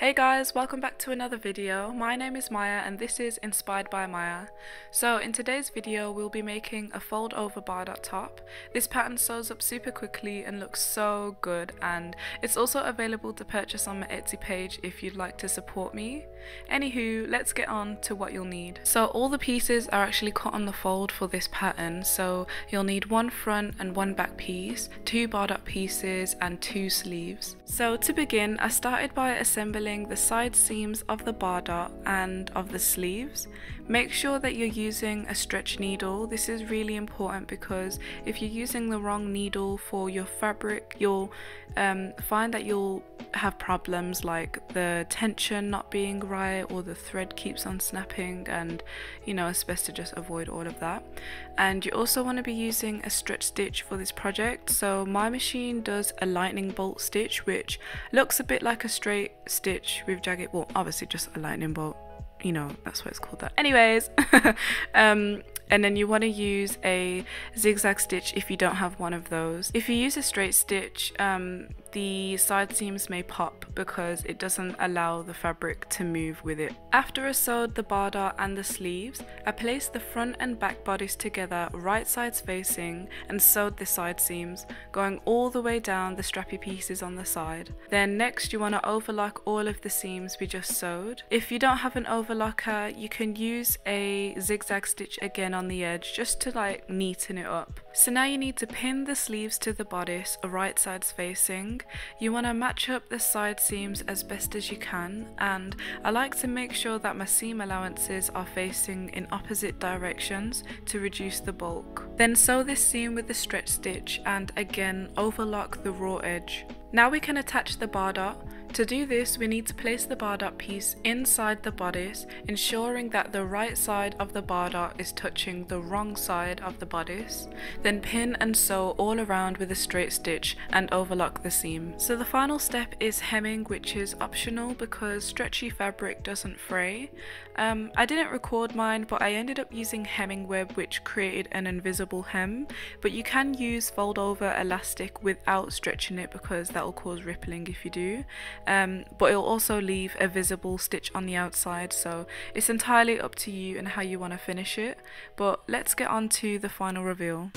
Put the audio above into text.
Hey guys, welcome back to another video. My name is Maya and this is Inspired by Maya. So in today's video we'll be making a fold over bardot top. This pattern sews up super quickly and looks so good, and it's also available to purchase on my Etsy page if you'd like to support me. Anywho, let's get on to what you'll need. So all the pieces are actually cut on the fold for this pattern, so you'll need one front and one back piece, two bardot pieces and two sleeves. So to begin, I started by assembling the side seams of the bardot and of the sleeves. Make sure that you're using a stretch needle. This is really important because if you're using the wrong needle for your fabric, you'll find that you'll have problems like the tension not being right or the thread keeps on snapping, and you know, it's best to just avoid all of that. And you also want to be using a stretch stitch for this project. So my machine does a lightning bolt stitch, which looks a bit like a straight stitch with jagged, well obviously just a lightning bolt, you know, that's why it's called that. Anyways, and then you want to use a zigzag stitch if you don't have one of those. If you use a straight stitch, the side seams may pop because it doesn't allow the fabric to move with it. After I sewed the bardot and the sleeves, I placed the front and back bodice together right sides facing and sewed the side seams, going all the way down the strappy pieces on the side. Then next you want to overlock all of the seams we just sewed. If you don't have an overlocker, you can use a zigzag stitch again on the edge just to like neaten it up. So now you need to pin the sleeves to the bodice right sides facing. You want to match up the side seams as best as you can, and I like to make sure that my seam allowances are facing in opposite directions to reduce the bulk. Then sew this seam with the stretch stitch and again overlock the raw edge. Now we can attach the bardot. To do this, we need to place the bardot piece inside the bodice, ensuring that the right side of the bardot is touching the wrong side of the bodice. Then pin and sew all around with a straight stitch and overlock the seam. So the final step is hemming, which is optional because stretchy fabric doesn't fray. I didn't record mine, but I ended up using hemming web, which created an invisible hem, but you can use fold over elastic without stretching it because that will cause rippling if you do. But it'll also leave a visible stitch on the outside, so it's entirely up to you and how you want to finish it. But let's get on to the final reveal.